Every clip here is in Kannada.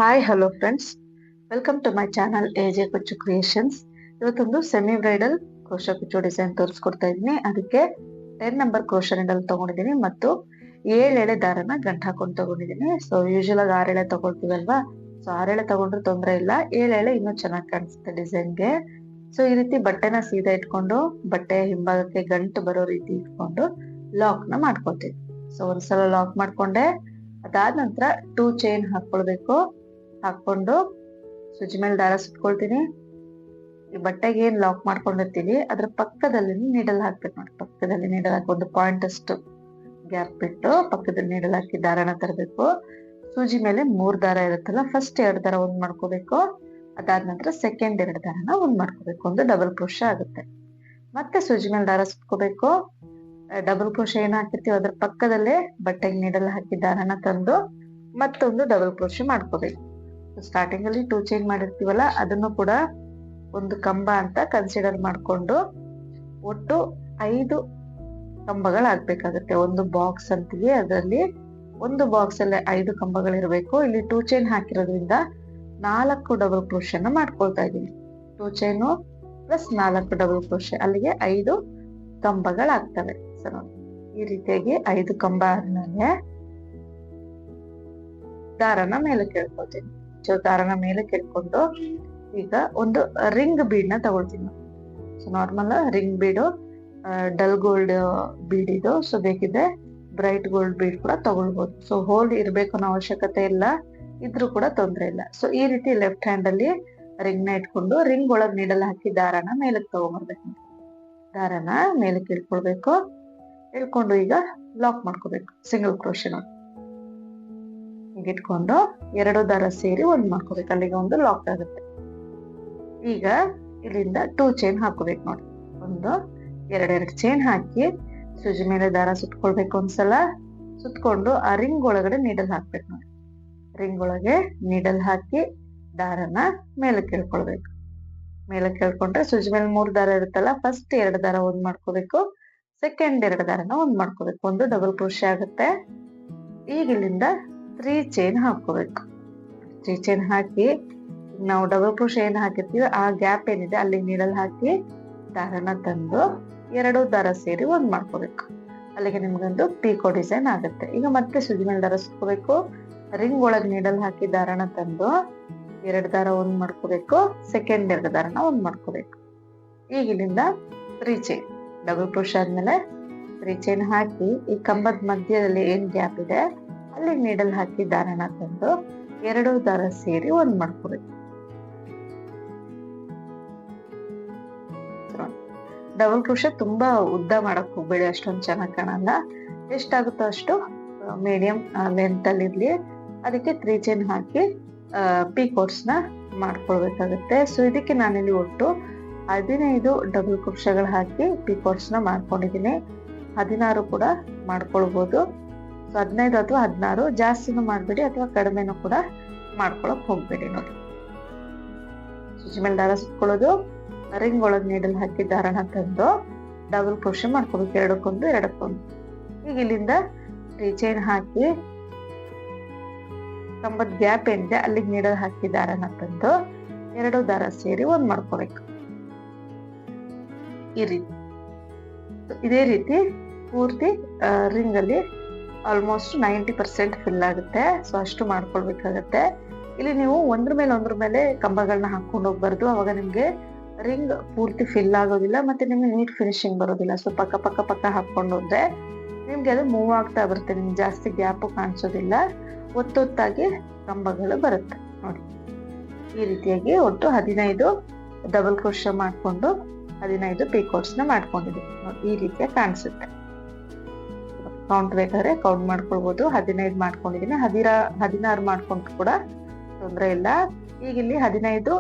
Hi hello friends, welcome to my channel AJ Kuchchu creations. ಇವತ್ತೊಂದು ಸೆಮಿ ಬ್ರೈಡಲ್ ಕ್ರೋಶಾ ಕುಚ್ಚು ಡಿಸೈನ್ ತೋರಿಸ್ಕೊಡ್ತಾ ಇದ್ದೀನಿ. ಅದಕ್ಕೆ 10 ನಂಬರ್ ಕ್ರೋಶಾ ನೀಡಲ್ ತಗೊಂಡಿದ್ದೀನಿ ಮತ್ತು 7 ಎಳೆ ದಾರನ ಗಂಟು ಹಾಕೊಂಡು ತಗೊಂಡಿದ್ದೀನಿ. ಸೊ ಯೂಶುವಲ್ ಆಗಿ 6 ಎಳೆ ತಗೊಳ್ತೀವಲ್ವಾ, ಸೊ 6 ಎಳೆ ತಗೊಂಡ್ರೆ ತೊಂದರೆ ಇಲ್ಲ, 7 ಎಳೆ ಇನ್ನೂ ಚೆನ್ನಾಗಿ ಕಾಣಿಸುತ್ತೆ ಡಿಸೈನ್ಗೆ. ಸೊ ಈ ರೀತಿ ಬಟ್ಟೆನ ಸೀದಾ ಇಟ್ಕೊಂಡು ಬಟ್ಟೆ ಹಿಂಭಾಗಕ್ಕೆ ಗಂಟು ಬರೋ ರೀತಿ ಇಟ್ಕೊಂಡು ಲಾಕ್ ನ ಮಾಡ್ಕೊಳ್ತೀವಿ. ಸೊ ಒಂದ್ಸಲ ಲಾಕ್ ಮಾಡ್ಕೊಂಡೆ, ಅದಾದ ನಂತರ 2 ಚೈನ್ ಹಾಕೊಳ್ಬೇಕು. ಹಾಕೊಂಡು ಸುಜಿ ಮೇಲೆ ದಾರ ಸುತ್ಕೊಳ್ತೀನಿ. ಈ ಬಟ್ಟೆಗೆ ಏನ್ ಲಾಕ್ ಮಾಡ್ಕೊಂಡಿರ್ತೀವಿ ಅದ್ರ ಪಕ್ಕದಲ್ಲಿ ನೀಡಲ್ ಹಾಕ್ಬೇಕು ನೋಡಿ. ಪಕ್ಕದಲ್ಲಿ ನೀಡಲ್ ಹಾಕಿ ಒಂದು ಪಾಯಿಂಟ್ ಅಷ್ಟು ಗ್ಯಾಪ್ ಬಿಟ್ಟು ಪಕ್ಕದಲ್ಲಿ ನೀಡಲ್ ಹಾಕಿ ದಾರನ ತರಬೇಕು. ಸೂಜಿ ಮೇಲೆ 3 ದಾರ ಇರುತ್ತಲ್ಲ, ಫಸ್ಟ್ 2 ದಾರ ಒಂದ್ ಮಾಡ್ಕೋಬೇಕು. ಅದಾದ ನಂತರ ಸೆಕೆಂಡ್ 2 ದಾರನ ಒಂದ್ ಮಾಡ್ಕೋಬೇಕು. ಒಂದು ಡಬಲ್ ಕ್ರೋಶಾ ಆಗುತ್ತೆ. ಮತ್ತೆ ಸೂಜಿ ಮೇಲೆ ದಾರ ಸುತ್ಕೋಬೇಕು. ಡಬಲ್ ಕ್ರೋಶಾ ಏನ್ ಹಾಕಿರ್ತೀವಿ ಅದ್ರ ಪಕ್ಕದಲ್ಲೇ ಬಟ್ಟೆಗೆ ನೀಡಲ್ ಹಾಕಿ ದಾರನ ತಂದು ಮತ್ತೊಂದು ಡಬಲ್ ಕ್ರೋಶಾ ಮಾಡ್ಕೋಬೇಕು. ಸ್ಟಾರ್ಟಿಂಗ್ ಅಲ್ಲಿ 2 ಚೈನ್ ಮಾಡಿರ್ತೀವಲ್ಲ, ಅದನ್ನು ಕೂಡ ಒಂದು ಕಂಬ ಅಂತ ಕನ್ಸಿಡರ್ ಮಾಡ್ಕೊಂಡು ಒಟ್ಟು 5 ಕಂಬಗಳಾಗ್ಬೇಕಾಗತ್ತೆ. ಒಂದು ಬಾಕ್ಸ್ ಅಂತೀವಿ, ಅದರಲ್ಲಿ ಒಂದು ಬಾಕ್ಸ್ ಅಲ್ಲಿ 5 ಕಂಬಗಳಿರ್ಬೇಕು. ಇಲ್ಲಿ 2 ಚೈನ್ ಹಾಕಿರೋದ್ರಿಂದ 4 ಡಬಲ್ ಕ್ರೋಶಾನ ಮಾಡ್ಕೊಳ್ತಾ ಇದೀನಿ. 2 ಚೈನು ಪ್ಲಸ್ 4 ಡಬಲ್ ಕ್ರೋಶಾ, ಅಲ್ಲಿಗೆ 5 ಕಂಬಗಳಾಗ್ತವೆ. ಸೊ ನೋಡಿ, ಈ ರೀತಿಯಾಗಿ 5 ಕಂಬ ಆದ್ಮೇಲೆ ದಾರನ ಮೇಲೆ ಕೇಳ್ಕೊಳ್ತೀನಿ. ಸೊ ದಾರನ ಮೇಲೆ ಕೇಳ್ಕೊಂಡು ಈಗ ಒಂದು ರಿಂಗ್ ಬೀಡ್ ನ ತಗೊಳ್ತೀನಿ. ಸೊ ನಾರ್ಮಲ್ ರಿಂಗ್ ಬೀಡು, ಡಲ್ ಗೋಲ್ಡ್ ಬೀಡ್ ಇದು. ಸೊ ಬೇಕಿದ್ರೆ ಬ್ರೈಟ್ ಗೋಲ್ಡ್ ಬೀಡ್ ಕೂಡ ತಗೊಳ್ಬಹುದು. ಸೊ ಹೋಲ್ ಇರ್ಬೇಕು ಅನ್ನೋ ಅವಶ್ಯಕತೆ ಇಲ್ಲ, ಇದ್ರೂ ಕೂಡ ತೊಂದ್ರೆ ಇಲ್ಲ. ಸೊ ಈ ರೀತಿ ಲೆಫ್ಟ್ ಹ್ಯಾಂಡ್ ಅಲ್ಲಿ ರಿಂಗ್ ನ ಇಟ್ಕೊಂಡು ರಿಂಗ್ ಒಳಗ್ ನೀಡಲ್ ಹಾಕಿ ದಾರನ ಮೇಲಕ್ಕೆ ತಗೊಂಡ್ಬರ್ಬೇಕು. ದಾರನ ಮೇಲೆ ಇಳ್ಕೊಳ್ಬೇಕು. ಇಳ್ಕೊಂಡು ಈಗ ಲಾಕ್ ಮಾಡ್ಕೋಬೇಕು ಸಿಂಗಲ್ ಕ್ರೋಶೆ ನೋಡಿ. ಈಗ ಇಟ್ಕೊಂಡು 2 ದಾರ ಸೇರಿ ಒಂದ್ ಮಾಡ್ಕೋಬೇಕು. ಅಲ್ಲಿಗೆ ಒಂದು ಲಾಕ್ ಆಗುತ್ತೆ. ಈಗ ಇಲ್ಲಿಂದ 2 ಚೈನ್ ಹಾಕೋಬೇಕು ನೋಡಿ. 1 2 ಚೈನ್ ಹಾಕಿ ಸೂಜಿ ಮೇಲೆ ದಾರ ಸುತ್ಕೊಳ್ಬೇಕು. ಒಂದ್ಸಲ ಸುತ್ಕೊಂಡು ಆ ರಿಂಗ್ ಒಳಗಡೆ ನೀಡಲ್ ಹಾಕ್ಬೇಕು ನೋಡಿ. ರಿಂಗ್ ಒಳಗೆ ನೀಡಲ್ ಹಾಕಿ ದಾರನ ಮೇಲೆ ಕೇಳ್ಕೊಳ್ಬೇಕು. ಮೇಲೆ ಕೇಳ್ಕೊಂಡ್ರೆ ಸೂಜಿ ಮೇಲೆ 3 ದಾರ ಇರುತ್ತಲ್ಲ, ಫಸ್ಟ್ 2 ದಾರ ಒಂದ್ ಮಾಡ್ಕೋಬೇಕು. ಸೆಕೆಂಡ್ 2 ದಾರನ ಒಂದ್ ಮಾಡ್ಕೋಬೇಕು. ಒಂದು ಡಬಲ್ ಕ್ರೋಶೆ ಆಗುತ್ತೆ. ಈಗ ಇಲ್ಲಿಂದ 3 ಚೈನ್ ಹಾಕೋಬೇಕು. 3 ಚೈನ್ ಹಾಕಿ ನಾವು ಡಬಲ್ ಕ್ರೋಶೆ ಏನ್ ಹಾಕಿರ್ತೀವಿ ಆ ಗ್ಯಾಪ್ ಏನಿದೆ ಅಲ್ಲಿ ನೀಡಲ್ ಹಾಕಿ ದಾರನ ತಂದು 2 ದಾರ ಸೇರಿ ಒಂದ್ ಮಾಡ್ಕೋಬೇಕು. ಅಲ್ಲಿಗೆ ನಿಮ್ಗೊಂದು ಪೀಕೋ ಡಿಸೈನ್ ಆಗುತ್ತೆ. ಈಗ ಮತ್ತೆ ಸೂಜಿ ಮೇಲೆ ದಾರ ಸುತ್ಕೋಬೇಕು. ರಿಂಗ್ ಒಳಗ್ ನೀಡಲ್ ಹಾಕಿ ದಾರನ ತಂದು 2 ದಾರ ಒಂದ್ ಮಾಡ್ಕೋಬೇಕು. ಸೆಕೆಂಡ್ 2 ದಾರನ ಒಂದ್ ಮಾಡ್ಕೋಬೇಕು. ಈಗ ಇಲ್ಲಿಂದ 3 ಚೈನ್ ಡಬಲ್ ಕ್ರೋಶೆ ಆದ್ಮೇಲೆ 3 ಚೈನ್ ಹಾಕಿ ಈ ಕಂಬದ ಮಧ್ಯದಲ್ಲಿ ಏನ್ ಗ್ಯಾಪ್ ಇದೆ ಅಲ್ಲಿ ನೀಡಲ್ ಹಾಕಿ ದಾರನ ತಂದು 2 ದಾರ ಸೇರಿ ಒಂದ್ ಮಾಡ್ಕೋಬೇಕು. ಡಬಲ್ ಕ್ರೋಶೆ ತುಂಬಾ ಉದ್ದ ಮಾಡಕ್ ಹೋಗ್ಬೇಡಿ, ಅಷ್ಟೊಂದು ಚೆನ್ನಾಗಿ ಕಾಣಲ್ಲ. ಎಷ್ಟಾಗುತ್ತೋ ಅಷ್ಟು ಮೀಡಿಯಂ ಲೆಂತ್ ಅಲ್ಲಿ ಇರ್ಲಿ. ಅದಕ್ಕೆ 3 ಚೈನ್ ಹಾಕಿ ಪೀಕೋಟ್ಸ್ ನ ಮಾಡ್ಕೊಳ್ಬೇಕಾಗತ್ತೆ. ಸೊ ಇದಕ್ಕೆ ನಾನಿಲ್ಲಿ ಒಟ್ಟು 15 ಡಬಲ್ ಕ್ರೋಶೆಗಳು ಹಾಕಿ ಪೀಕೋಟ್ಸ್ ನ ಮಾಡ್ಕೊಂಡಿದ್ದೀನಿ. 16 ಕೂಡ ಮಾಡ್ಕೊಳ್ಬಹುದು. 15 ಅಥವಾ 16, ಜಾಸ್ತಿನೂ ಮಾಡ್ಬೇಡಿ ಅಥವಾ ಕಡಿಮೆನೂ ಕೂಡ ಮಾಡ್ಕೊಳಕ್ ಹೋಗ್ಬೇಡಿ ನೋಡಿ. ಸೂಜಿ ಮೇಲೆ ದಾರ ಸುತ್ಕೊಳ್ಳೋದು, ರಿಂಗ್ ಒಳಗ್ ನೀಡಲ್ ಹಾಕಿ ದಾರನ ತಂದು ಡಬಲ್ ಕ್ರೋಶೆ ಮಾಡ್ಕೋಬೇಕು. 2ಕ್ಕೊಂದು 2ಕ್ಕೊಂದು. ಈಗ ಇಲ್ಲಿಂದ 3 ಚೈನ್ ಹಾಕಿ ಕಂಬದ ಗ್ಯಾಪ್ ಏನಿದೆ ಅಲ್ಲಿಗೆ ನೀಡಲ್ ಹಾಕಿ ದಾರನ ತಂದು 2 ದಾರ ಸೇರಿ ಒಂದ್ ಮಾಡ್ಕೋಬೇಕು. ಈ ರೀತಿ ಇದೇ ರೀತಿ ಪೂರ್ತಿ ರಿಂಗ್ ಅಲ್ಲಿ ಆಲ್ಮೋಸ್ಟ್ 90% ಫಿಲ್ ಆಗುತ್ತೆ. ಸೊ ಅಷ್ಟು ಮಾಡ್ಕೊಳ್ಬೇಕಾಗತ್ತೆ. ಇಲ್ಲಿ ನೀವು ಒಂದ್ರ ಮೇಲೆ ಕಂಬಗಳನ್ನ ಹಾಕೊಂಡು ಹೋಗ್ಬಾರ್ದು, ಅವಾಗ ನಿಮ್ಗೆ ರಿಂಗ್ ಪೂರ್ತಿ ಫಿಲ್ ಆಗೋದಿಲ್ಲ, ಮತ್ತೆ ನಿಮ್ಗೆ ನೀಟ್ ಫಿನಿಶಿಂಗ್ ಬರೋದಿಲ್ಲ. ಸೊ ಪಕ್ಕ ಹಾಕೊಂಡು ಹೋದ್ರೆ ನಿಮ್ಗೆ ಅದು ಮೂವ್ ಆಗ್ತಾ ಬರುತ್ತೆ, ನಿಮ್ಗೆ ಜಾಸ್ತಿ ಗ್ಯಾಪು ಕಾಣಿಸೋದಿಲ್ಲ, ಒತ್ತೊತ್ತಾಗಿ ಕಂಬಗಳು ಬರುತ್ತೆ ನೋಡಿ. ಈ ರೀತಿಯಾಗಿ ಒಟ್ಟು 15 ಡಬಲ್ ಕ್ರೋಶೆ ಮಾಡ್ಕೊಂಡು 15 ಪೀಕೋಟ್ಸ್ ನ ಮಾಡ್ಕೊಂಡಿದ್ದೀವಿ ನೋಡಿ. ಈ ರೀತಿಯಾಗಿ ಕಾಣಿಸುತ್ತೆ. ಕೌಂಟ್ ಬೇಕಾದ್ರೆ ಕೌಂಟ್ ಮಾಡ್ಕೊಳ್ಬಹುದು. 15 ಮಾಡ್ಕೊಂಡಿದೀನಿ. 16 ಮಾಡ್ಕೊಂಡ್ರು ಕೂಡ ತೊಂದ್ರೆ ಇಲ್ಲ. ಈಗ ಇಲ್ಲಿ 15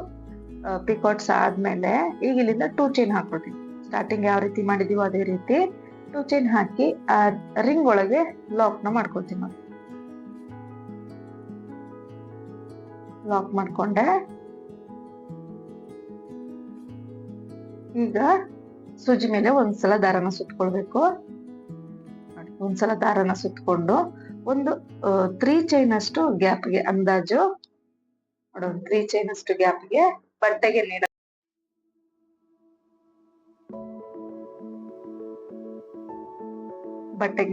ಪಿಕಾಟ್ಸ್ ಆದ್ಮೇಲೆ ಈಗ ಇಲ್ಲಿಂದ 2 ಚೈನ್ ಹಾಕೊಳ್ತೀನಿ. ಸ್ಟಾರ್ಟಿಂಗ್ ಯಾವ ರೀತಿ ಮಾಡಿದೀವೋ ಅದೇ ರೀತಿ 2 ಚೈನ್ ಹಾಕಿ ಆ ರಿಂಗ್ ಒಳಗೆ ಲಾಕ್ ನ ಮಾಡ್ಕೊಳ್ತೀನಿ ನೋಡಿ. ಲಾಕ್ ಮಾಡ್ಕೊಂಡೆ. ಈಗ ಸೂಜಿ ಮೇಲೆ ಒಂದ್ಸಲ ದಾರನ ಸುತ್ಕೊಳ್ಬೇಕು. ಒಂದ್ಸಲ ದಾರನ ಸುತ್ಕೊಂಡು ಒಂದು 3 ಚೈನ್ ಅಷ್ಟು ಗ್ಯಾಪ್ಗೆ ಅಂದಾಜು ನೋಡಿ, 3 ಚೈನ್ ಅಷ್ಟು ಗ್ಯಾಪ್ಗೆ ಬಟ್ಟೆಗೆ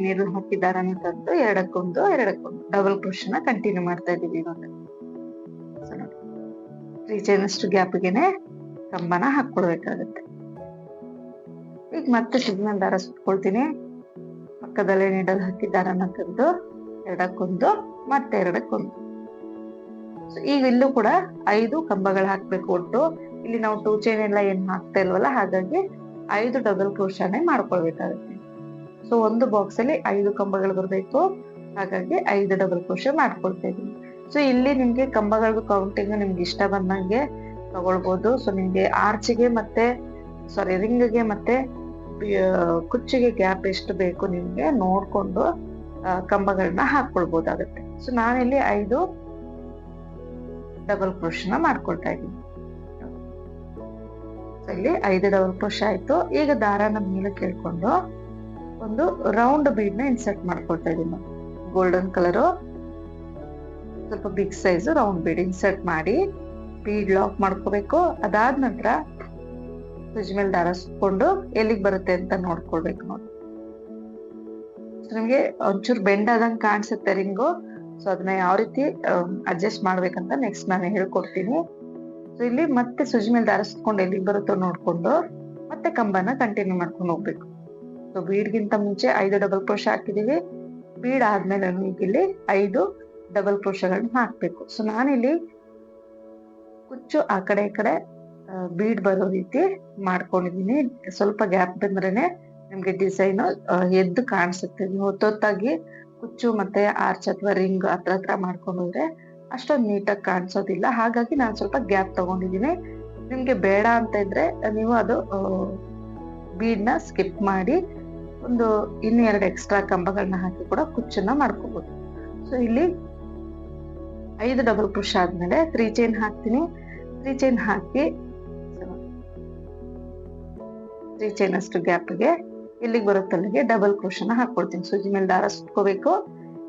ನೀಡಲ್ ಹಾಕಿ ದಾರನ ತಂದು ಎರಡಕ್ಕೊಂದು ಡಬಲ್ ಕ್ರೋಶನ ಕಂಟಿನ್ಯೂ ಮಾಡ್ತಾ ಇದೀವಿ ಇವಾಗ. 3 ಚೈನ್ ಅಷ್ಟು ಗ್ಯಾಪ್ಗೆನೆ ಕಂಬನ ಹಾಕೊಳ್ಬೇಕಾಗತ್ತೆ. ಈಗ ಮತ್ತೆ ಸಿಗ್ನಲ್ ದಾರ ಸುತ್ಕೊಳ್ತೀನಿ. ಪಕ್ಕದಲ್ಲೇ ನೀಡಲ್ ಹಾಕಿ ದಾರನ ತಂದು ಎರಡಕ್ಕೊಂದು ಮತ್ತೆ ಎರಡಕ್ಕೊಂದು. ಈಗ ಇಲ್ಲೂ ಕೂಡ 5 ಕಂಬಗಳು ಹಾಕ್ಬೇಕು. ಒಟ್ಟು ಇಲ್ಲಿ ನಾವು 2 ಚೈನ್ ಎಲ್ಲ ಏನ್ ಹಾಕ್ತಾ ಇಲ್ವಲ್ಲ, ಹಾಗಾಗಿ 5 ಡಬಲ್ ಕ್ರೋಶನೇ ಮಾಡ್ಕೊಳ್ಬೇಕಾಗುತ್ತೆ. ಸೊ ಒಂದು ಬಾಕ್ಸ್ ಅಲ್ಲಿ 5 ಕಂಬಗಳು ಬರ್ಬೇಕು, ಹಾಗಾಗಿ 5 ಡಬಲ್ ಕ್ರೋಶ ಮಾಡ್ಕೊಳ್ತಾ ಇದೀನಿ. ಸೊ ಇಲ್ಲಿ ನಿಮ್ಗೆ ಕಂಬಗಳ ಕೌಂಟಿಂಗ್ ನಿಮ್ಗೆ ಇಷ್ಟ ಬಂದಂಗೆ ತಗೊಳ್ಬಹುದು. ಸೊ ನಿಮ್ಗೆ ಆರ್ಚಿಗೆ ಮತ್ತೆ ರಿಂಗ್ಗೆ ಮತ್ತೆ ಕುಚ್ಚಿಗೆ ಗ್ಯಾಪ್ ಎಷ್ಟು ಬೇಕು ನಿಮ್ಗೆ ನೋಡ್ಕೊಂಡು ಕಂಬಗಳನ್ನ ಹಾಕೊಳ್ಬಹುದಾಗುತ್ತೆ. ಸೊ ನಾನಿಲ್ಲಿ 5 ಡಬಲ್ ಕ್ರೋಶನ ಮಾಡ್ಕೊಳ್ತಾ ಇದ್ದೀನಿ. ಇಲ್ಲಿ 5 ಡಬಲ್ ಕ್ರೋಶ ಆಯ್ತು. ಈಗ ದಾರನ ಮೇಲೆ ಕೇಳ್ಕೊಂಡು ಒಂದು ರೌಂಡ್ ಬೀಡ್ ನ ಇನ್ಸರ್ಟ್ ಮಾಡ್ಕೊಳ್ತಾ ಇದ್ದೀನಿ. ಗೋಲ್ಡನ್ ಕಲರ್ ಸ್ವಲ್ಪ big size round bead insert ಮಾಡಿ ಬೀಡ್ ಲಾಕ್ ಮಾಡ್ಕೋಬೇಕು. ಅದಾದ ನಂತರ ಸೂಜಿ ಮೇಲೆ ದಾರ ಸುತ್ಕೊಂಡು ಎಲ್ಲಿಗೆ ಬರುತ್ತೆ ಅಂತ ನೋಡ್ಕೊಳ್ಬೇಕು. ನೋಡಿ, ನಿಮ್ಗೆ ಒಂಚೂರು ಬೆಂಡ್ ಆದಂಗೆ ಕಾಣಿಸುತ್ತೆ ರಿಂಗು. ಸೊ ಅದನ್ನ ಯಾವ ರೀತಿ ಅಡ್ಜಸ್ಟ್ ಮಾಡ್ಬೇಕಂತ ನೆಕ್ಸ್ಟ್ ನಾನು ಹೇಳ್ಕೊಡ್ತೀನಿ. ಸೊ ಇಲ್ಲಿ ಮತ್ತೆ ಸೂಜಿ ಮೇಲೆ ದಾರ ಸುತ್ಕೊಂಡು ಎಲ್ಲಿಗೆ ಬರುತ್ತೋ ನೋಡ್ಕೊಂಡು ಮತ್ತೆ ಕಂಬನ ಕಂಟಿನ್ಯೂ ಮಾಡ್ಕೊಂಡು ಹೋಗ್ಬೇಕು. ಸೊ ಬೀಡ್ಗಿಂತ ಮುಂಚೆ 5 ಡಬಲ್ ಕ್ರೋಶ ಹಾಕಿದೀವಿ. ಬೀಡ್ ಆದ್ಮೇಲೆ ಇಲ್ಲಿ 5 ಡಬಲ್ ಕ್ರೋಶಗಳನ್ನ ಹಾಕ್ಬೇಕು. ಸೊ ನಾನಿಲ್ಲಿ ಕುಚ್ಚು ಆ ಕಡೆ ಈ ಕಡೆ ಬೀಡ್ ಬರೋ ರೀತಿ ಮಾಡ್ಕೊಂಡಿದೀನಿ. ಸ್ವಲ್ಪ ಗ್ಯಾಪ್ ಬಂದ್ರೇನೆ ನಿಮ್ಗೆ ಡಿಸೈನ್ ಎದ್ದು ಕಾಣಿಸುತ್ತೆ. ನೀವು ಹೊತ್ತೊತ್ತಾಗಿ ಕುಚ್ಚು ಮತ್ತೆ ಆರ್ಚ್ ಅಥವಾ ರಿಂಗ್ ಹತ್ರ ಮಾಡ್ಕೊಂಡು ಹೋದ್ರೆ ಅಷ್ಟೊಂದು ನೀಟಾಗಿ ಕಾಣಿಸೋದಿಲ್ಲ. ಹಾಗಾಗಿ ನಾನು ಸ್ವಲ್ಪ ಗ್ಯಾಪ್ ತಗೊಂಡಿದ್ದೀನಿ. ನಿಮ್ಗೆ ಬೇಡ ಅಂತ ಇದ್ರೆ ನೀವು ಅದು ಬೀಡ್ ನ ಸ್ಕಿಪ್ ಮಾಡಿ ಒಂದು ಇನ್ನು 2 ಎಕ್ಸ್ಟ್ರಾ ಕಂಬಗಳನ್ನ ಹಾಕಿ ಕೂಡ ಕುಚ್ಚನ್ನ ಮಾಡ್ಕೋಬಹುದು. ಸೊ ಇಲ್ಲಿ 5 ಡಬಲ್ ಕ್ರೋಶ ಆದ್ಮೇಲೆ 3 ಚೈನ್ ಹಾಕ್ತೀನಿ. 3 ಚೈನ್ ಹಾಕಿ 3 ಚೈನ್ ಅಷ್ಟು ಗ್ಯಾಪ್ಗೆ ಎಲ್ಲಿಗೆ ಬರುತ್ತಲ್ಲಿಗೆ ಡಬಲ್ ಕ್ರೋಶನ ಹಾಕೊಳ್ತೀನಿ. ಸೂಜಿ ಮೇಲೆ ದಾರ ಸುತ್ಕೋಬೇಕು.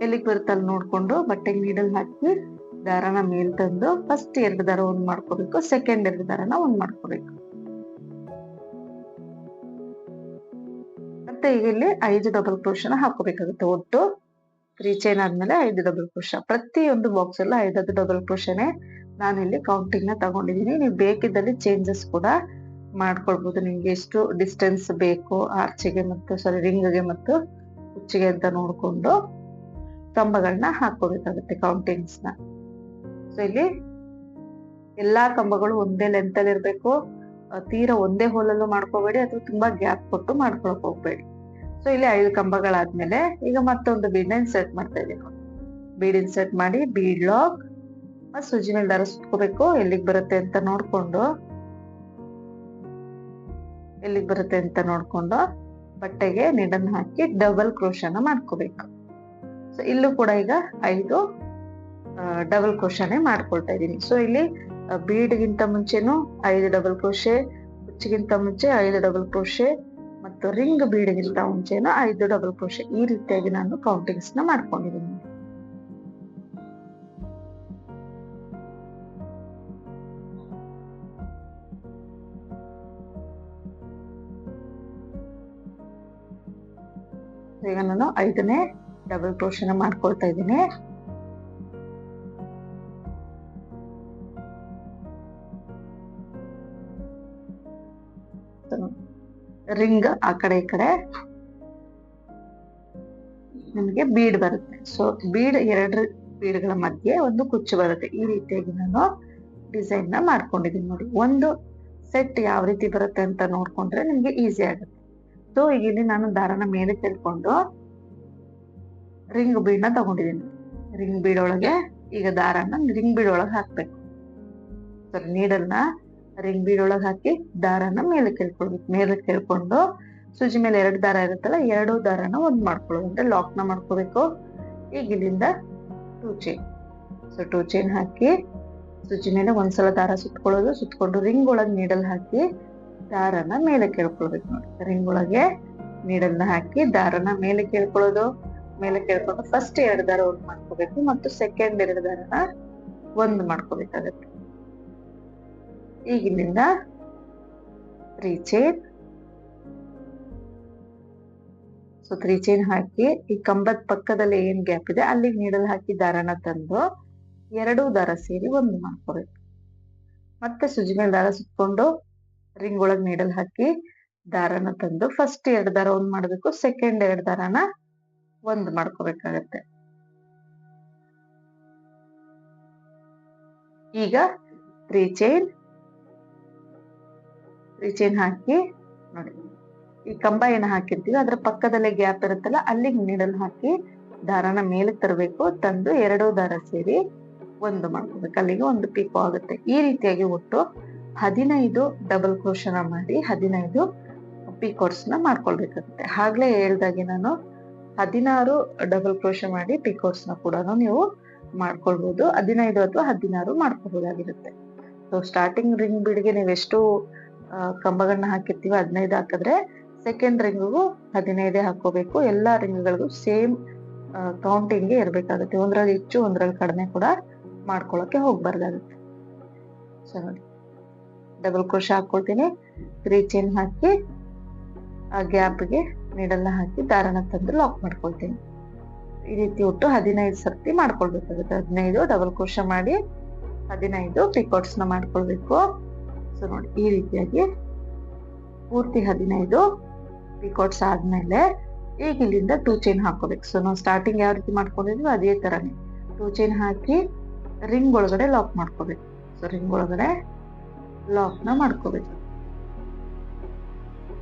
ಎಲ್ಲಿಗೆ ಬರುತ್ತಲ್ಲಿ ನೋಡ್ಕೊಂಡು ಬಟ್ಟೆಗೆ ನೀಡಲ್ ಹಾಕಿ ದಾರನ ಮೇಲ್ ತಂದು ಫಸ್ಟ್ 2 ದಾರ ಒಂದ್ ಮಾಡ್ಕೋಬೇಕು, ಸೆಕೆಂಡ್ 2 ದಾರನ ಒಂದ್ ಮಾಡ್ಕೋಬೇಕು. ಮತ್ತೆ ಈಗ ಇಲ್ಲಿ 5 ಡಬಲ್ ಕ್ರೋಶನ ಹಾಕೋಬೇಕಾಗುತ್ತೆ. ಒಟ್ಟು 3 ಚೈನ್ ಆದ್ಮೇಲೆ 5 ಡಬಲ್ ಕ್ರೋಶ. ಪ್ರತಿಯೊಂದು ಬಾಕ್ಸ್ ಅಲ್ಲೂ 5 ಡಬಲ್ ಕ್ರೋಶನೇ ನಾನಿಲ್ಲಿ ಕೌಂಟಿಂಗ್ ನ ತಗೊಂಡಿದೀನಿ. ನೀವು ಬೇಕಿದ್ದಲ್ಲಿ ಚೇಂಜಸ್ ಕೂಡ ಮಾಡ್ಕೊಳ್ಬಹುದು. ನಿಮ್ಗೆ ಎಷ್ಟು ಡಿಸ್ಟೆನ್ಸ್ ಬೇಕು ಆರ್ಚಿಗೆ ಮತ್ತು ರಿಂಗ್ಗೆ ಮತ್ತು ಕುಚ್ಚಿಗೆ ಅಂತ ನೋಡ್ಕೊಂಡು ಕಂಬಗಳನ್ನ ಹಾಕೋಬೇಕಾಗುತ್ತೆ ಕೌಂಟಿಂಗ್ಸ್ ನ. ಸೊ ಇಲ್ಲಿ ಎಲ್ಲಾ ಕಂಬಗಳು ಒಂದೇ ಲೆಂತ್ ಅಲ್ಲಿ ಇರ್ಬೇಕು. ತೀರಾ ಒಂದೇ ಹೋಲಲ್ಲೂ ಮಾಡ್ಕೋಬೇಡಿ ಅಥವಾ ತುಂಬಾ ಗ್ಯಾಪ್ ಕೊಟ್ಟು ಮಾಡ್ಕೊಳಕ್ ಹೋಗ್ಬೇಡಿ. ಸೊ ಇಲ್ಲಿ 5 ಕಂಬಗಳಾದ್ಮೇಲೆ ಈಗ ಮತ್ತೊಂದು ಬೀಡ್ ನ ಇನ್ಸರ್ಟ್ ಮಾಡ್ತಾ ಇದ್ದೀನಿ. ಬೀಡ್ ಇನ್ಸರ್ಟ್ ಮಾಡಿ ಬೀಡ್ ಲಾಕ್ ಮತ್ತೆ ಸೂಜಿ ಮೇಲೆ ದಾರ ಸುತ್ಕೋಬೇಕು. ಎಲ್ಲಿಗೆ ಬರುತ್ತೆ ಅಂತ ನೋಡ್ಕೊಂಡು ಬಟ್ಟೆಗೆ ನೀಡನ್ನ ಹಾಕಿ ಡಬಲ್ ಕ್ರೋಶನ ಮಾಡ್ಕೋಬೇಕು. ಸೊ ಇಲ್ಲೂ ಕೂಡ ಈಗ 5 ಡಬಲ್ ಕ್ರೋಶನೇ ಮಾಡ್ಕೊಳ್ತಾ ಇದ್ದೀನಿ. ಸೊ ಇಲ್ಲಿ ಬೀಡ್ಗಿಂತ ಮುಂಚೆನು 5 ಡಬಲ್ ಕ್ರೋಶೆ, ಕುಚ್ಚಿಗಿಂತ ಮುಂಚೆ 5 ಡಬಲ್ ಕ್ರೋಶೆ ಮತ್ತು ರಿಂಗ್ ಬೀಡ್ಗಿಂತ ಮುಂಚೆನು 5 ಡಬಲ್ ಕ್ರೋಶೆ. ಈ ರೀತಿಯಾಗಿ ನಾನು ಕೌಂಟಿಂಗ್ಸ್ ನ ಮಾಡ್ಕೊಂಡಿದ್ದೀನಿ. ಈಗ ನಾನು 5ನೇ ಡಬಲ್ ಕ್ರೋಶನ ಮಾಡ್ಕೊಳ್ತಾ ಇದ್ದೀನಿ. ರಿಂಗ್ ಆ ಕಡೆ ಈ ಕಡೆ ನಿಮಗೆ ಬೀಡ್ ಬರುತ್ತೆ. ಸೊ ಬೀಡ್ 2 ಬೀಡ್ಗಳ ಮಧ್ಯೆ ಒಂದು ಕುಚ್ಚು ಬರುತ್ತೆ. ಈ ರೀತಿಯಾಗಿ ನಾನು ಡಿಸೈನ್ ನ ಮಾಡ್ಕೊಂಡಿದ್ದೀನಿ. ನೋಡಿ, ಒಂದು ಸೆಟ್ ಯಾವ ರೀತಿ ಬರುತ್ತೆ ಅಂತ ನೋಡ್ಕೊಂಡ್ರೆ ನಿಮ್ಗೆ ಈಸಿ ಆಗುತ್ತೆ. ಸೊ ಈಗ ಇಲ್ಲಿ ನಾನು ದಾರನ ಮೇಲೆ ತೆಳ್ಕೊಂಡು ರಿಂಗ್ ಬೀಡ್ ನ ತಗೊಂಡಿದ್ದೀನಿ. ರಿಂಗ್ ಬೀಡ್ ಒಳಗೆ ಈಗ ದಾರನ ರಿಂಗ್ ಬೀಡ್ ಒಳಗೆ ಹಾಕ್ಬೇಕು. ನೀಡಲ್ನ ರಿಂಗ್ ಬೀಡ್ ಒಳಗೆ ಹಾಕಿ ದಾರನ ಮೇಲೆ ಕೇಳ್ಕೊಳ್ಬೇಕು. ಮೇಲೆ ಕೇಳ್ಕೊಂಡು ಸೂಜಿ ಮೇಲೆ 2 ದಾರ ಇರುತ್ತಲ್ಲ, 2 ದಾರನ ಒಂದ್ ಮಾಡ್ಕೊಳ್ಳೋದು ಅಂದ್ರೆ ಲಾಕ್ ನ ಮಾಡ್ಕೋಬೇಕು. ಈಗ ಇಲ್ಲಿಂದ 2 ಚೈನ್. ಸೊ 2 ಚೈನ್ ಹಾಕಿ ಸೂಜಿ ಮೇಲೆ ಒಂದ್ಸಲ ದಾರ ಸುತ್ಕೊಳ್ಳೋದು. ಸುತ್ಕೊಂಡು ರಿಂಗ್ ಒಳಗೆ ನೀಡಲ್ ಹಾಕಿ ದಾರನ ಮೇಲೆ ಕೇಳ್ಕೊಳ್ಬೇಕು. ನೋಡಿ, ರಿಂಗ್ ಒಳಗೆ ನೀಡಲ್ನ ಹಾಕಿ ದಾರನ ಮೇಲೆ ಕೇಳ್ಕೊಳ್ಳೋದು. ಮೇಲೆ ಕೇಳ್ಕೊಂಡು ಫಸ್ಟ್ 2 ದಾರ ಒಂದ್ ಮಾಡ್ಕೋಬೇಕು ಮತ್ತು ಸೆಕೆಂಡ್ 2 ದಾರನ ಒಂದು ಮಾಡ್ಕೋಬೇಕಾಗತ್ತೆ. ಈಗ ಇಲ್ಲಿಂದ 3 ಚೈನ್. ಸೊ 3 ಚೈನ್ ಹಾಕಿ ಈ ಕಂಬದ ಪಕ್ಕದಲ್ಲಿ ಏನ್ ಗ್ಯಾಪ್ ಇದೆ ಅಲ್ಲಿಗೆ ನೀಡಲ್ ಹಾಕಿ ದಾರನ ತಂದು 2 ದಾರ ಸೇರಿ ಒಂದು ಮಾಡ್ಕೋಬೇಕು. ಮತ್ತೆ ಸುಜಿ ಮೇಲೆ ದಾರ ಸುತ್ಕೊಂಡು ರಿಂಗ್ ಒಳಗ್ ನೀಡಲ್ ಹಾಕಿ ದಾರನ ತಂದು ಫಸ್ಟ್ 2 ದಾರ ಒಂದ್ ಮಾಡ್ಬೇಕು, ಸೆಕೆಂಡ್ 2 ದಾರನ ಒಂದ್ ಮಾಡ್ಕೋಬೇಕಾಗತ್ತೆ. ಈಗ 3 ಚೈನ್ ಹಾಕಿ ನೋಡಿ, ಈ ಕಂಬ ಏನ ಹಾಕಿರ್ತೀವಿ ಅದ್ರ ಪಕ್ಕದಲ್ಲೇ ಗ್ಯಾಪ್ ಇರುತ್ತಲ್ಲ ಅಲ್ಲಿಗೆ ನೀಡಲ್ ಹಾಕಿ ದಾರನ ಮೇಲಕ್ಕೆ ತರಬೇಕು. ತಂದು 2 ದಾರ ಸೇರಿ ಒಂದು ಮಾಡ್ಕೋಬೇಕು. ಅಲ್ಲಿಗೆ ಒಂದು ಪಿಕೋ ಆಗುತ್ತೆ. ಈ ರೀತಿಯಾಗಿ ಒಟ್ಟು 15 ಡಬಲ್ ಕ್ರೋಶನ ಮಾಡಿ 15 ಪಿಕೋಟ್ಸ್ ನ ಮಾಡ್ಕೊಳ್ಬೇಕಾಗುತ್ತೆ. ಆಗ್ಲೇ ಹೇಳ್ದಾಗೆ ನಾನು 16 ಡಬಲ್ ಕ್ರೋಶ ಮಾಡಿ ಪಿಕೋಟ್ಸ್ ನ ಕೂಡ ನೀವು ಮಾಡ್ಕೊಳ್ಬಹುದು. 15 ಅಥವಾ 16 ಮಾಡ್ಕೋಬಹುದಾಗಿರುತ್ತೆ. ಸೊ ಸ್ಟಾರ್ಟಿಂಗ್ ರಿಂಗ್ ಬಿಡ್ಗೆ ನೀವು ಎಷ್ಟು ಕಂಬಗಳನ್ನ ಹಾಕಿರ್ತೀವಿ 15 ಹಾಕಿದ್ರೆ ಸೆಕೆಂಡ್ ರಿಂಗಿಗೂ 15 ಹಾಕೋಬೇಕು. ಎಲ್ಲಾ ರಿಂಗ್ಗಳಿಗೂ ಸೇಮ್ ಕೌಂಟಿಂಗ್ ಇರ್ಬೇಕಾಗುತ್ತೆ. ಒಂದ್ರಲ್ಲಿ ಹೆಚ್ಚು ಒಂದ್ರಲ್ಲಿ ಕಡಿಮೆ ಕೂಡ ಮಾಡ್ಕೊಳಕ್ಕೆ ಹೋಗ್ಬಾರ್ದಾಗುತ್ತೆ. ಸೊ ನೋಡಿ, ಡಬಲ್ ಕ್ರೋಶ ಹಾಕೊಳ್ತೀನಿ, 3 ಚೈನ್ ಹಾಕಿ ಆ ಗ್ಯಾಪ್ಗೆ ನೀಡಲ್ನ ಹಾಕಿ ದಾರನ ತಂದು ಲಾಕ್ ಮಾಡ್ಕೊಳ್ತೀನಿ. ಈ ರೀತಿ ಒಟ್ಟು 15 ಸರ್ತಿ ಮಾಡ್ಕೊಳ್ಬೇಕಾಗುತ್ತೆ. 15 ಡಬಲ್ ಕ್ರೋಶ ಮಾಡಿ 15 ಪಿಕೋಟ್ಸ್ ನ ಮಾಡ್ಕೊಳ್ಬೇಕು. ಸೊ ನೋಡಿ, ಈ ರೀತಿಯಾಗಿ ಪೂರ್ತಿ 15 ಪಿಕೋಟ್ಸ್ ಆದ್ಮೇಲೆ ಈಗ ಇಲ್ಲಿಂದ 2 ಚೈನ್ ಹಾಕೋಬೇಕು. ಸೊ ನಾವು ಸ್ಟಾರ್ಟಿಂಗ್ ಯಾವ ರೀತಿ ಮಾಡ್ಕೊಂಡಿದ್ವಿ ಅದೇ ತರನೇ 2 ಚೈನ್ ಹಾಕಿ ರಿಂಗ್ ಒಳಗಡೆ ಲಾಕ್ ಮಾಡ್ಕೋಬೇಕು. ಸೊ ರಿಂಗ್ ಒಳಗಡೆ ಲಾಕ್ ನ ಮಾಡ್ಕೋಬೇಕು.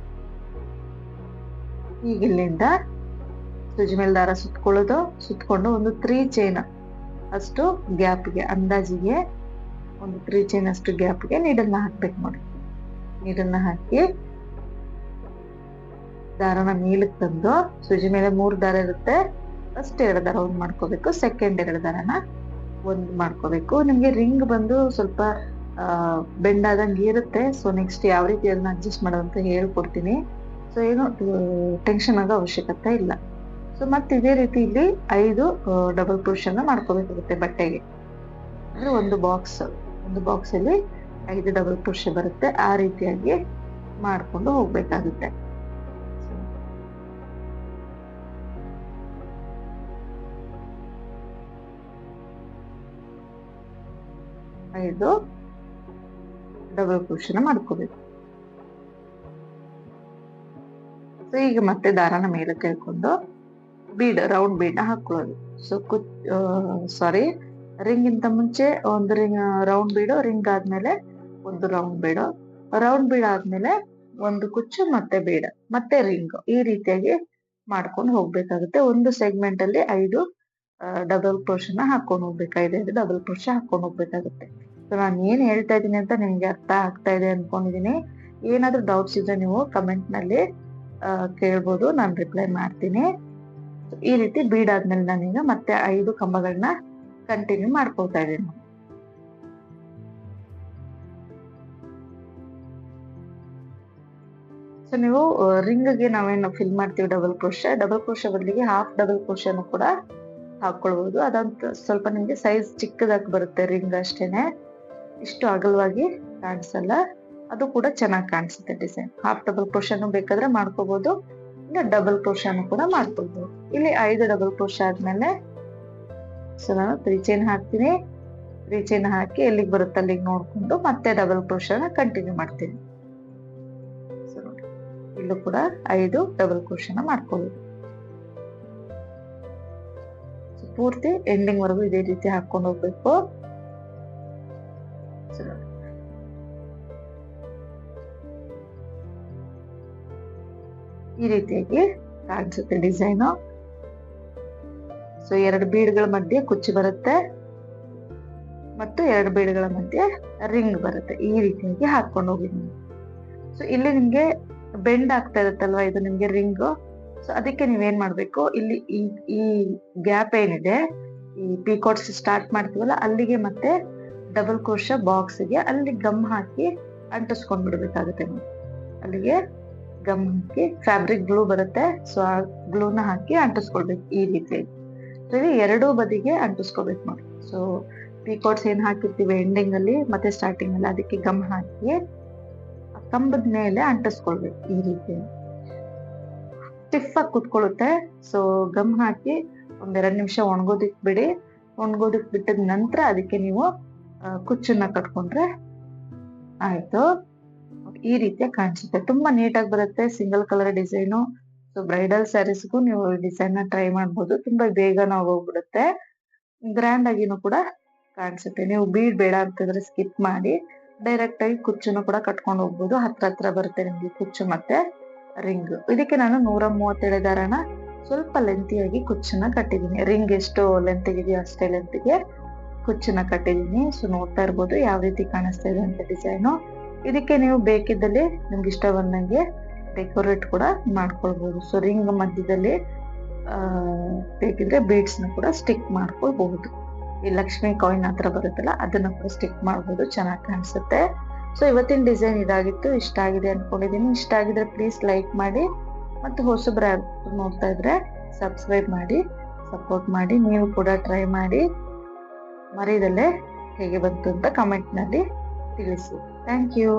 ಈಗ ಇಲ್ಲಿಂದ ಸುಜಿ ಮೇಲೆ ದಾರ ಸುತ್ಕೊಂಡು ಒಂದು 3 ಚೈನ್ ಅಷ್ಟು ಗ್ಯಾಪ್ಗೆ, ಅಂದಾಜಿಗೆ ಒಂದು 3 ಚೈನ್ ಅಷ್ಟು ಗ್ಯಾಪ್ಗೆ ನೀಡಲ್ನ ಹಾಕ್ಬೇಕು ನೋಡಿ. ನೀಡಲ್ನ ಹಾಕಿ ದಾರನ ಮೇಲಕ್ಕೆ ತಂದು ಸುಜಿ ಮೇಲೆ 3 ದಾರ ಇರುತ್ತೆ, ಫಸ್ಟ್ 2 ದಾರ ಒಂದ್ ಮಾಡ್ಕೋಬೇಕು, ಸೆಕೆಂಡ್ 2 ದಾರನ ಒಂದ್ ಮಾಡ್ಕೋಬೇಕು. ನಿಮ್ಗೆ ರಿಂಗ್ ಬಂದು ಸ್ವಲ್ಪ ಬೆಂಡ್ ಆದಂಗೆ ಇರುತ್ತೆ. ಸೊ ನೆಕ್ಸ್ಟ್ ಯಾವ ರೀತಿ ಅದನ್ನ ಅಡ್ಜಸ್ಟ್ ಮಾಡೋದಂತ ಹೇಳ್ಕೊಡ್ತೀನಿ. ಸೊ ಏನು ಟೆನ್ಷನ್ ಆಗೋ ಅವಶ್ಯಕತೆ ಇಲ್ಲ. ಸೊ ಮತ್ತೆ ಇದೇ ರೀತಿ ಇಲ್ಲಿ 5 ಡಬಲ್ ಕ್ರೋಶನ ಮಾಡ್ಕೋಬೇಕಾಗುತ್ತೆ ಬಟ್ಟೆಗೆ. ಅಂದ್ರೆ ಒಂದು ಬಾಕ್ಸ್ ಅಲ್ಲಿ 5 ಡಬಲ್ ಕ್ರೋಶ ಬರುತ್ತೆ. ಆ ರೀತಿಯಾಗಿ ಮಾಡ್ಕೊಂಡು ಹೋಗ್ಬೇಕಾಗುತ್ತೆ. ಐದು ಡಬಲ್ ಕ್ರೋಶನ ಮಾಡ್ಕೋಬೇಕು. ಸೊ ಈಗ ಮತ್ತೆ ದಾರನ ಮೇಲೆ ಕೇಳ್ಕೊಂಡು ರೌಂಡ್ ಬೀಡ್ ನ ಹಾಕೊಳ್ಳೋದು. ಸೊ ರಿಂಗ್ ಇಂತ ಮುಂಚೆ ಒಂದು ರೌಂಡ್ ಬೀಡು, ರಿಂಗ್ ಆದ್ಮೇಲೆ ಒಂದು ರೌಂಡ್ ಬೀಡ್ ಆದ್ಮೇಲೆ ಒಂದು ಕುಚ್ಚು, ಮತ್ತೆ ಬೀಡ, ಮತ್ತೆ ರಿಂಗ್. ಈ ರೀತಿಯಾಗಿ ಮಾಡ್ಕೊಂಡು ಹೋಗ್ಬೇಕಾಗುತ್ತೆ. ಒಂದು ಸೆಗ್ಮೆಂಟ್ ಅಲ್ಲಿ 5 ಡಬಲ್ ಕ್ರೋಶನ ಹಾಕೊಂಡು ಹೋಗ್ಬೇಕು. 5 ಡಬಲ್ ಕ್ರೋಶ ಹಾಕೊಂಡು ಹೋಗ್ಬೇಕಾಗುತ್ತೆ. ಸೊ ನಾನು ಏನ್ ಹೇಳ್ತಾ ಇದ್ದೀನಿ ಅಂತ ನಿಮ್ಗೆ ಅರ್ಥ ಆಗ್ತಾ ಇದೆ ಅನ್ಕೊಂಡಿದೀನಿ. ಏನಾದ್ರೂ ಡೌಟ್ಸ್ ಇದ್ರೆ ನೀವು ಕಮೆಂಟ್ ನಲ್ಲಿ ಕೇಳ್ಬೋದು, ನಾನು ರಿಪ್ಲೈ ಮಾಡ್ತೀನಿ. ಈ ರೀತಿ ಬೀಡ್ ಆದ್ಮೇಲೆ ನಾನೀಗ ಮತ್ತೆ 5 ಕಂಬಗಳನ್ನ ಕಂಟಿನ್ಯೂ ಮಾಡ್ಕೊಳ್ತಾ ಇದ್ದೀನಿ. ಸೊ ನೀವು ರಿಂಗ್ಗೆ ನಾವೇನು ಫಿಲ್ ಮಾಡ್ತೀವಿ ಡಬಲ್ ಕ್ರೋಶ ಬದಲಿಗೆ ಹಾಫ್ ಡಬಲ್ ಕ್ರೋಶನು ಕೂಡ ಹಾಕೊಳ್ಬಹುದು. ಅದಂತ ಸ್ವಲ್ಪ ನಿಮ್ಗೆ ಸೈಜ್ ಚಿಕ್ಕದಾಗಿ ಬರುತ್ತೆ ರಿಂಗ್ ಅಷ್ಟೇನೆ, ಇಷ್ಟು ಅಗಲವಾಗಿ ಕಾಣಿಸಲ್ಲ. ಅದು ಕೂಡ ಚೆನ್ನಾಗಿ ಕಾಣಿಸುತ್ತೆ ಡಿಸೈನ್. ಹಾಫ್ ಡಬಲ್ ಕ್ರೋಶನು ಬೇಕಾದ್ರೆ ಮಾಡ್ಕೋಬಹುದು, ಇಲ್ಲ ಡಬಲ್ ಕ್ರೋಶನು ಕೂಡ ಮಾಡ್ಕೊಳ್ಬಹುದು. ಇಲ್ಲಿ 5 ಡಬಲ್ ಕ್ರೋಶ ಆದ್ಮೇಲೆ ಸೊ ನಾನು 3 ಚೈನ್ ಹಾಕ್ತೀನಿ. 3 ಚೈನ್ ಹಾಕಿ ಎಲ್ಲಿಗೆ ಬರುತ್ತೆ ಅಲ್ಲಿಗೆ ನೋಡ್ಕೊಂಡು ಮತ್ತೆ ಡಬಲ್ ಕ್ರೋಶನ ಕಂಟಿನ್ಯೂ ಮಾಡ್ತೀನಿ. ಸೊ ನೋಡಿ, ಇಲ್ಲೂ ಕೂಡ 5 ಡಬಲ್ ಕ್ರೋಶನ ಮಾಡ್ಕೊಳ್ಳೋದು. ಪೂರ್ತಿ ಎಂಡಿಂಗ್ ವರೆಗೂ ಇದೇ ರೀತಿ ಹಾಕೊಂಡು ಹೋಗ್ಬೇಕು. ಈ ರೀತಿಯಾಗಿ ಕಾಣಿಸುತ್ತೆ ಡಿಸೈನು. ಸೊ 2 ಬೀಡ್ಗಳ ಮಧ್ಯೆ ಕುಚ್ಚು ಬರುತ್ತೆ ಮತ್ತು 2 ಬೀಡ್ಗಳ ಮಧ್ಯೆ ರಿಂಗ್ ಬರುತ್ತೆ. ಈ ರೀತಿಯಾಗಿ ಹಾಕೊಂಡು ಹೋಗಿದ್ದೀನಿ. ಸೊ ಇಲ್ಲಿ ನಿಮ್ಗೆ ಬೆಂಡ್ ಆಗ್ತಾ ಇರುತ್ತಲ್ವಾ, ಇದು ನಿಮ್ಗೆ ರಿಂಗ್. ಸೊ ಅದಕ್ಕೆ ನೀವೇನ್ ಮಾಡ್ಬೇಕು, ಇಲ್ಲಿ ಈ ಗ್ಯಾಪ್ ಏನಿದೆ, ಈ ಪಿಕೋಟ್ಸ್ ಸ್ಟಾರ್ಟ್ ಮಾಡ್ತೀವಲ್ಲ ಅಲ್ಲಿಗೆ ಮತ್ತೆ ಡಬಲ್ ಕ್ರೋಶ ಬಾಕ್ಸ್ಗೆ ಅಲ್ಲಿ ಗಮ್ ಹಾಕಿ ಅಂಟಿಸ್ಕೊಂಡ್ ಬಿಡ್ಬೇಕಾಗುತ್ತೆ. ಅಲ್ಲಿಗೆ ಗಮ್ ಹಾಕಿ ಫ್ಯಾಬ್ರಿಕ್ ಗ್ಲೂ ಬರುತ್ತೆ. ಸೊ ಆ ಗ್ಲೂನ ಹಾಕಿ ಅಂಟಿಸ್ಕೊಳ್ಬೇಕು ಈ ರೀತಿ. ಸೊ 2 ಬದಿಗೆ ಅಂಟಿಸ್ಕೋಬೇಕು ನೋಡಿ. ಸೊ ಪಿಕಾಟ್ಸ್ ಏನ್ ಹಾಕಿರ್ತೀವಿ ಎಂಡಿಂಗ್ ಅಲ್ಲಿ ಮತ್ತೆ ಸ್ಟಾರ್ಟಿಂಗ್ ಅಲ್ಲಿ, ಅದಕ್ಕೆ ಗಮ್ ಹಾಕಿ ಕಂಬದ ಮೇಲೆ ಅಂಟಿಸ್ಕೊಳ್ಬೇಕು. ಈ ರೀತಿ ಸ್ಟಿಫ್ ಆಗಿ ಕುತ್ಕೊಳ್ಳುತ್ತೆ. ಸೊ ಗಮ್ ಹಾಕಿ 1-2 ನಿಮಿಷ ಒಣಗೋದಿಕ್ ಬಿಡಿ. ಒಣಗೋದಿಕ್ ಬಿಟ್ಟದ ನಂತರ ಅದಕ್ಕೆ ನೀವು ಕುಚ್ಚನ್ನ ಕಟ್ಕೊಂಡ್ರೆ ಆಯ್ತು. ಈ ರೀತಿಯ ಕಾಣಿಸುತ್ತೆ, ತುಂಬಾ ನೀಟಾಗಿ ಬರುತ್ತೆ. Single colour design. So bridal ಸ್ಯಾರೀಸ್ಗೂ ನೀವು ಡಿಸೈನ್ ನ ಟ್ರೈ ಮಾಡ್ಬೋದು. ತುಂಬಾ ಬೇಗನ ಹೋಗ್ಬಿಡುತ್ತೆ, ಗ್ರ್ಯಾಂಡ್ ಆಗಿನೂ ಕೂಡ ಕಾಣಿಸುತ್ತೆ. ನೀವು ಬೀಡ್ ಬೇಡ ಅಂತಂದ್ರೆ ಸ್ಕಿಪ್ ಮಾಡಿ ಡೈರೆಕ್ಟ್ ಆಗಿ ಕುಚ್ಚನ್ನು ಕೂಡ ಕಟ್ಕೊಂಡು ಹೋಗ್ಬೋದು. ಹತ್ರ ಬರುತ್ತೆ ನಿಮ್ಗೆ ಕುಚ್ಚು ಮತ್ತೆ ರಿಂಗ್. ಇದಕ್ಕೆ ನಾನು 137 ದಾರನ ಸ್ವಲ್ಪ ಲೆಂತಿಯಾಗಿ ಕುಚ್ಚನ್ನ ಕಟ್ಟಿದೀನಿ. ರಿಂಗ್ ಎಷ್ಟು ಲೆಂತ್ ಇದೆಯೋ ಅಷ್ಟೇ ಲೆಂತ್ಗೆ ಕುಚ್ಚನ್ನ ಕಟ್ಟಿದೀನಿ. ಸೊ ನೋಡ್ತಾ ಇರ್ಬೋದು ಯಾವ ರೀತಿ ಕಾಣಿಸ್ತಾ ಇದೆ ಅಂತ ಡಿಸೈನು. ಇದಕ್ಕೆ ನೀವು ಬೇಕಿದ್ದಲ್ಲಿ ನಿಮ್ಗೆ ಇಷ್ಟ ಬಂದಂಗೆ ಡೆಕೋರೇಟ್ ಕೂಡ ಮಾಡ್ಕೊಳ್ಬಹುದು. ಸೊ ರಿಂಗ್ ಮಧ್ಯದಲ್ಲಿ ಬೇಕಿದ್ರೆ ಬೀಡ್ಸ್ ನ ಕೂಡ ಸ್ಟಿಕ್ ಮಾಡ್ಕೊಳ್ಬಹುದು. ಈ ಲಕ್ಷ್ಮಿ ಕಾಯಿನ್ ಹತ್ರ ಬರುತ್ತಲ್ಲ ಅದನ್ನ ಕೂಡ ಸ್ಟಿಕ್ ಮಾಡ್ಬೋದು, ಚೆನ್ನಾಗಿ ಕಾಣಿಸುತ್ತೆ. ಸೊ ಇವತ್ತಿನ ಡಿಸೈನ್ ಇದಾಗಿತ್ತು. ಇಷ್ಟ ಆಗಿದೆ ಅನ್ಕೊಂಡಿದೀನಿ. ಇಷ್ಟ ಆಗಿದ್ರೆ ಪ್ಲೀಸ್ ಲೈಕ್ ಮಾಡಿ, ಮತ್ತು ಹೊಸಬ್ರ ನೋಡ್ತಾ ಇದ್ರೆ ಸಬ್ಸ್ಕ್ರೈಬ್ ಮಾಡಿ ಸಪೋರ್ಟ್ ಮಾಡಿ. ನೀವು ಕೂಡ ಟ್ರೈ ಮಾಡಿ ಮರೀದಲ್ಲೇ ಹೇಗೆ ಬಂತು ಅಂತ ಕಮೆಂಟ್ ನಲ್ಲಿ ತಿಳಿಸಿ. Thank you.